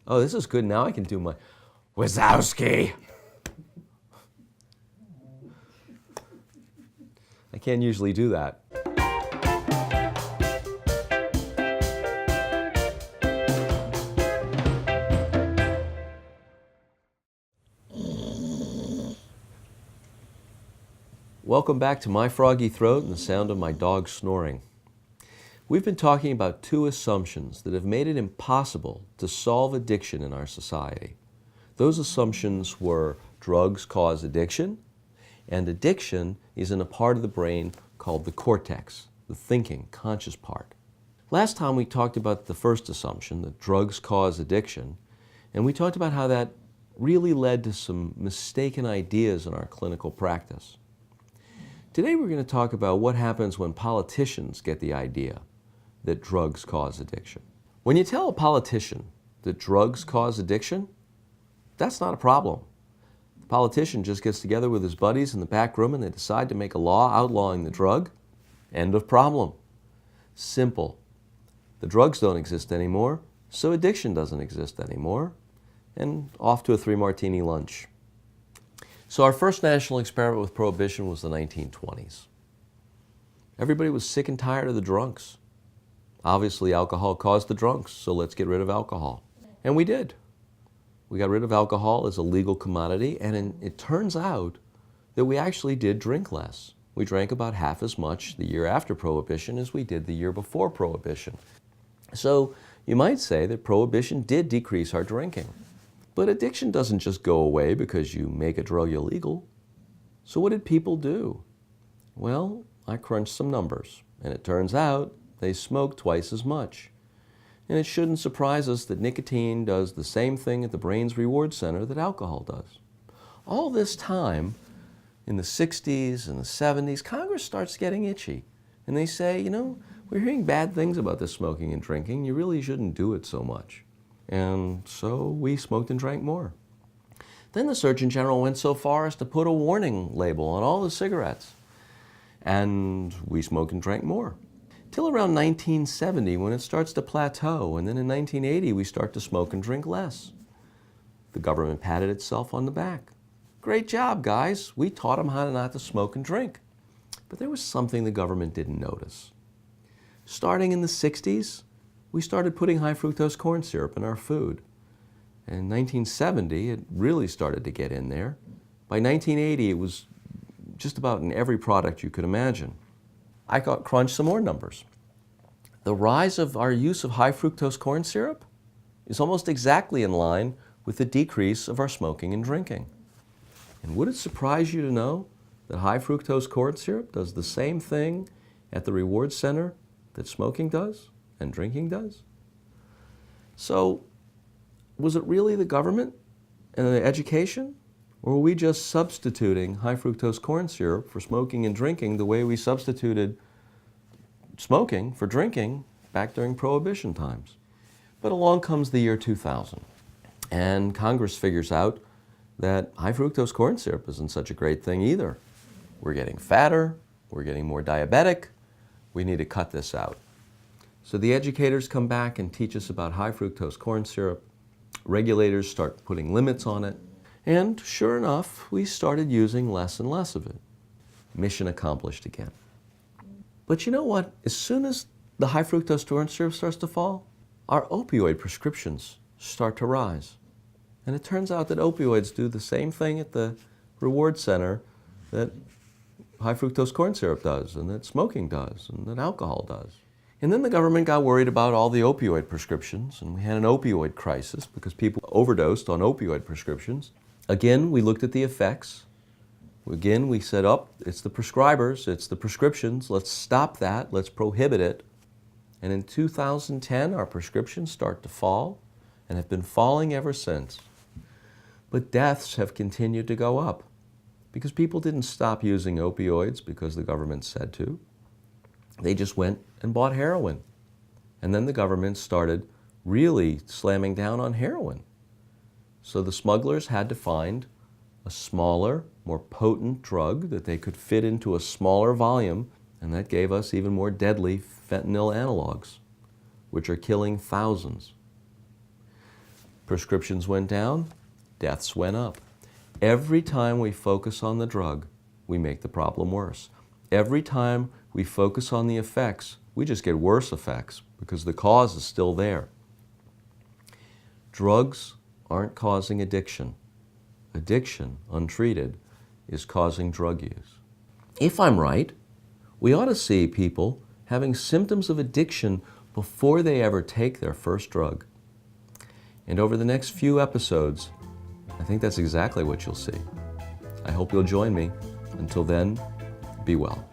Oh, this is good. Now I can do my Wazowski. I can't usually do that. Welcome back to My Froggy Throat and the sound of my dog snoring. We've been talking about two assumptions that have made it impossible to solve addiction in our society. Those assumptions were drugs cause addiction, and addiction is in a part of the brain called the cortex, the thinking, conscious part. Last time we talked about the first assumption, that drugs cause addiction, and we talked about how that really led to some mistaken ideas in our clinical practice. Today we're going to talk about what happens when politicians get the idea that drugs cause addiction. When you tell a politician that drugs cause addiction, that's not a problem. The politician just gets together with his buddies in the back room and they decide to make a law outlawing the drug. End of problem. Simple. The drugs don't exist anymore, so addiction doesn't exist anymore, and off to a 3-martini lunch. So our first national experiment with prohibition was the 1920s. Everybody was sick and tired of the drunks. Obviously, alcohol caused the drunks, so let's get rid of alcohol. And we did. We got rid of alcohol as a legal commodity, and it turns out that we actually did drink less. We drank about half as much the year after Prohibition as we did the year before Prohibition. So you might say that Prohibition did decrease our drinking. But addiction doesn't just go away because you make a drug illegal. So what did people do? Well, I crunched some numbers, and it turns out they smoke twice as much. And it shouldn't surprise us that nicotine does the same thing at the brain's reward center that alcohol does. All this time, in the 60s and the 70s, Congress starts getting itchy. And they say, you know, we're hearing bad things about this smoking and drinking. You really shouldn't do it so much. And so we smoked and drank more. Then the Surgeon General went so far as to put a warning label on all the cigarettes. And we smoked and drank more. Till around 1970 when it starts to plateau, and then in 1980 we start to smoke and drink less. The government patted itself on the back. Great job, guys. We taught them how not to smoke and drink. But there was something the government didn't notice. Starting in the 60s, we started putting high fructose corn syrup in our food. And in 1970, it really started to get in there. By 1980, it was just about in every product you could imagine. I crunched some more numbers. The rise of our use of high fructose corn syrup is almost exactly in line with the decrease of our smoking and drinking. And would it surprise you to know that high fructose corn syrup does the same thing at the reward center that smoking does and drinking does? So, was it really the government and the education? Or were we just substituting high fructose corn syrup for smoking and drinking the way we substituted smoking for drinking back during Prohibition times? But along comes the year 2000, and Congress figures out that high fructose corn syrup isn't such a great thing either. We're getting fatter, we're getting more diabetic, we need to cut this out. So the educators come back and teach us about high fructose corn syrup. Regulators start putting limits on it. And sure enough, we started using less and less of it. Mission accomplished again. But you know what? As soon as the high fructose corn syrup starts to fall, our opioid prescriptions start to rise. And it turns out that opioids do the same thing at the reward center that high fructose corn syrup does, and that smoking does, and that alcohol does. And then the government got worried about all the opioid prescriptions, and we had an opioid crisis because people overdosed on opioid prescriptions. Again, we looked at the effects. Again, we said, it's the prescribers, it's the prescriptions, let's stop that, let's prohibit it. And in 2010, our prescriptions start to fall and have been falling ever since. But deaths have continued to go up because people didn't stop using opioids because the government said to. They just went and bought heroin. And then the government started really slamming down on heroin. So the smugglers had to find a smaller, more potent drug that they could fit into a smaller volume, and that gave us even more deadly fentanyl analogs, which are killing thousands. Prescriptions went down, deaths went up. Every time we focus on the drug, we make the problem worse. Every time we focus on the effects, we just get worse effects because the cause is still there. Drugs aren't causing addiction. Addiction, untreated, is causing drug use. If I'm right, we ought to see people having symptoms of addiction before they ever take their first drug. And over the next few episodes, I think that's exactly what you'll see. I hope you'll join me. Until then, be well.